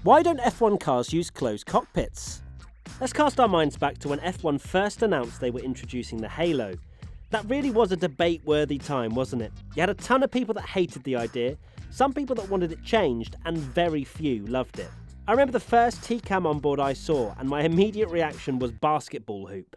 Why don't F1 cars use closed cockpits? Let's cast our minds back to when F1 first announced they were introducing the Halo. That really was a debate-worthy time, wasn't it? You had a ton of people that hated the idea, some people that wanted it changed, and very few loved it. I remember the first T-Cam onboard I saw, and my immediate reaction was basketball hoop.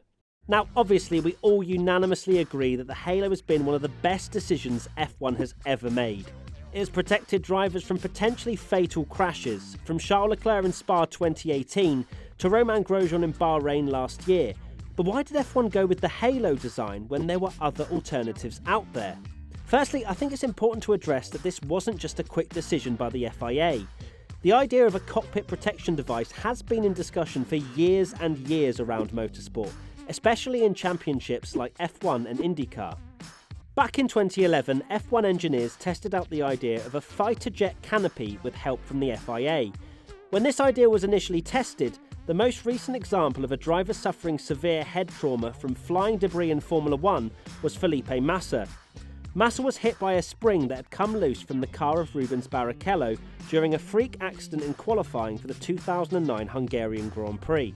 Now, obviously, we all unanimously agree that the Halo has been one of the best decisions F1 has ever made. It has protected drivers from potentially fatal crashes, from Charles Leclerc in Spa 2018 to Romain Grosjean in Bahrain last year. But why did F1 go with the Halo design when there were other alternatives out there? Firstly, I think it's important to address that this wasn't just a quick decision by the FIA. The idea of a cockpit protection device has been in discussion for years and years around motorsport, especially in championships like F1 and IndyCar. Back in 2011, F1 engineers tested out the idea of a fighter jet canopy with help from the FIA. When this idea was initially tested, the most recent example of a driver suffering severe head trauma from flying debris in Formula 1 was Felipe Massa. Massa was hit by a spring that had come loose from the car of Rubens Barrichello during a freak accident in qualifying for the 2009 Hungarian Grand Prix.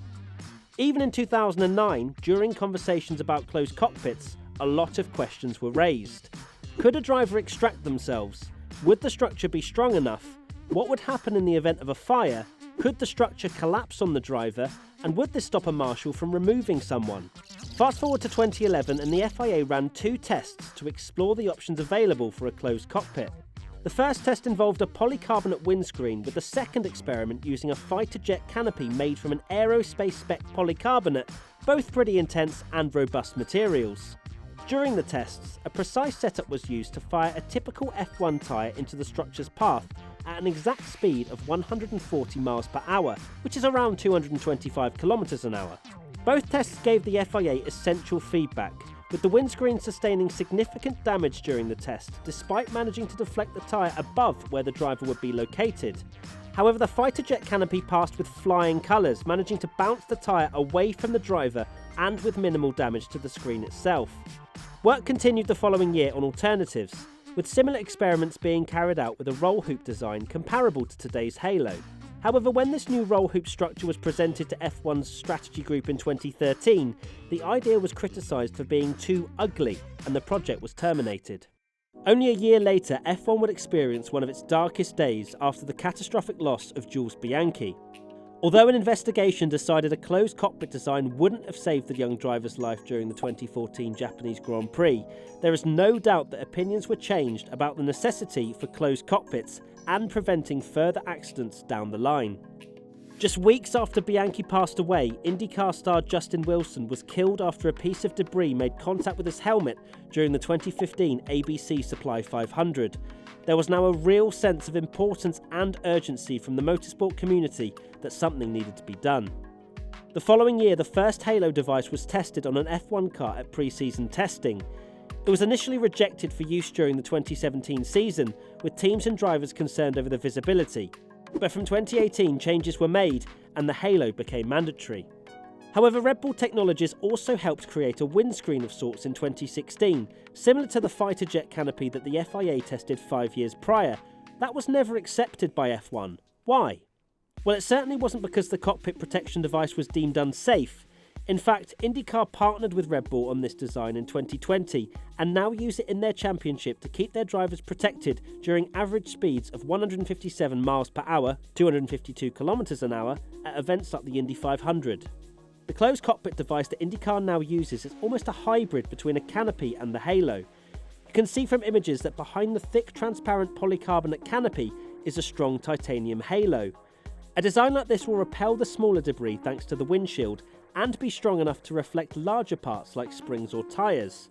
Even in 2009, during conversations about closed cockpits, a lot of questions were raised. Could a driver extract themselves? Would the structure be strong enough? What would happen in the event of a fire? Could the structure collapse on the driver? And would this stop a marshal from removing someone? Fast forward to 2011 and the FIA ran 2 tests to explore the options available for a closed cockpit. The first test involved a polycarbonate windscreen, with the second experiment using a fighter jet canopy made from an aerospace spec polycarbonate, both pretty intense and robust materials. During the tests, a precise setup was used to fire a typical F1 tyre into the structure's path at an exact speed of 140 miles per hour, which is around 225 kilometers an hour. Both tests gave the FIA essential feedback, with the windscreen sustaining significant damage during the test, despite managing to deflect the tyre above where the driver would be located. However, the fighter jet canopy passed with flying colours, managing to bounce the tyre away from the driver and with minimal damage to the screen itself. Work continued the following year on alternatives, with similar experiments being carried out with a roll hoop design comparable to today's Halo. However, when this new roll hoop structure was presented to F1's strategy group in 2013, the idea was criticised for being too ugly and the project was terminated. Only a year later, F1 would experience one of its darkest days after the catastrophic loss of Jules Bianchi. Although an investigation decided a closed cockpit design wouldn't have saved the young driver's life during the 2014 Japanese Grand Prix, there is no doubt that opinions were changed about the necessity for closed cockpits and preventing further accidents down the line. Just weeks after Bianchi passed away, IndyCar star Justin Wilson was killed after a piece of debris made contact with his helmet during the 2015 ABC Supply 500. There was now a real sense of importance and urgency from the motorsport community that something needed to be done. The following year, the first Halo device was tested on an F1 car at pre-season testing. It was initially rejected for use during the 2017 season, with teams and drivers concerned over the visibility. But from 2018, changes were made and the Halo became mandatory. However, Red Bull Technologies also helped create a windscreen of sorts in 2016, similar to the fighter jet canopy that the FIA tested 5 years prior. That was never accepted by F1. Why? Well, it certainly wasn't because the cockpit protection device was deemed unsafe. In fact, IndyCar partnered with Red Bull on this design in 2020 and now use it in their championship to keep their drivers protected during average speeds of 157 miles per hour, 252 kilometers an hour at events like the Indy 500. The closed cockpit device that IndyCar now uses is almost a hybrid between a canopy and the Halo. You can see from images that behind the thick transparent polycarbonate canopy is a strong titanium halo. A design like this will repel the smaller debris thanks to the windshield and be strong enough to reflect larger parts like springs or tyres.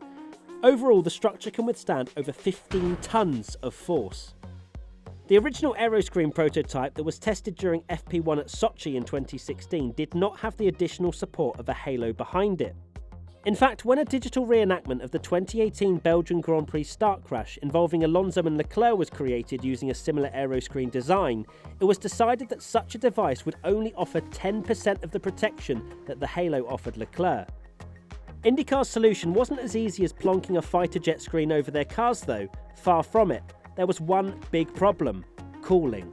Overall, the structure can withstand over 15 tons of force. The original aeroscreen prototype that was tested during FP1 at Sochi in 2016 did not have the additional support of a halo behind it. In fact, when a digital reenactment of the 2018 Belgian Grand Prix start crash involving Alonso and Leclerc was created using a similar aeroscreen design, it was decided that such a device would only offer 10% of the protection that the Halo offered Leclerc. IndyCar's solution wasn't as easy as plonking a fighter jet screen over their cars though, far from it. There was one big problem: cooling.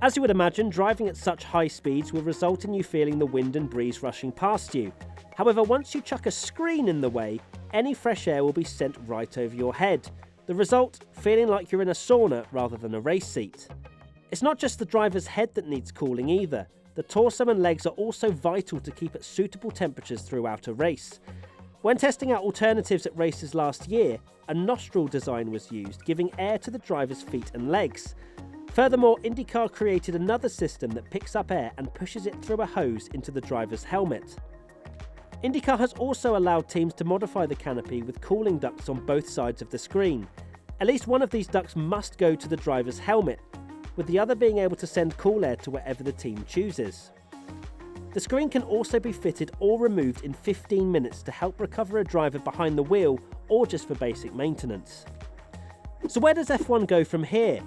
As you would imagine, driving at such high speeds will result in you feeling the wind and breeze rushing past you. However, once you chuck a screen in the way, any fresh air will be sent right over your head. The result, feeling like you're in a sauna rather than a race seat. It's not just the driver's head that needs cooling either. The torso and legs are also vital to keep at suitable temperatures throughout a race. When testing out alternatives at races last year, a nostril design was used, giving air to the driver's feet and legs. Furthermore, IndyCar created another system that picks up air and pushes it through a hose into the driver's helmet. IndyCar has also allowed teams to modify the canopy with cooling ducts on both sides of the screen. At least one of these ducts must go to the driver's helmet, with the other being able to send cool air to wherever the team chooses. The screen can also be fitted or removed in 15 minutes to help recover a driver behind the wheel or just for basic maintenance. So where does F1 go from here?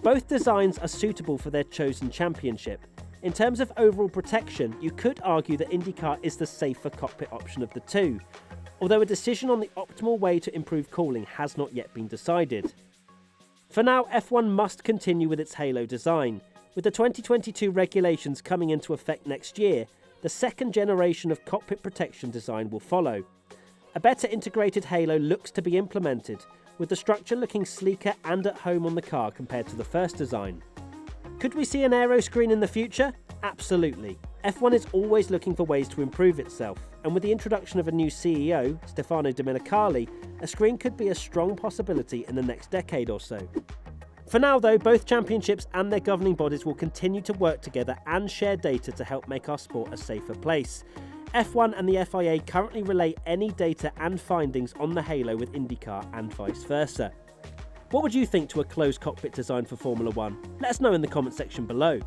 Both designs are suitable for their chosen championship. In terms of overall protection, you could argue that IndyCar is the safer cockpit option of the two, although a decision on the optimal way to improve cooling has not yet been decided. For now, F1 must continue with its halo design. With the 2022 regulations coming into effect next year, the second generation of cockpit protection design will follow. A better integrated halo looks to be implemented, with the structure looking sleeker and at home on the car compared to the first design. Could we see an aero screen in the future? Absolutely. F1 is always looking for ways to improve itself, and with the introduction of a new CEO, Stefano Domenicali, a screen could be a strong possibility in the next decade or so. For now though, both championships and their governing bodies will continue to work together and share data to help make our sport a safer place. F1 and the FIA currently relay any data and findings on the halo with IndyCar and vice versa. What would you think to a closed cockpit design for Formula 1? Let us know in the comment section below.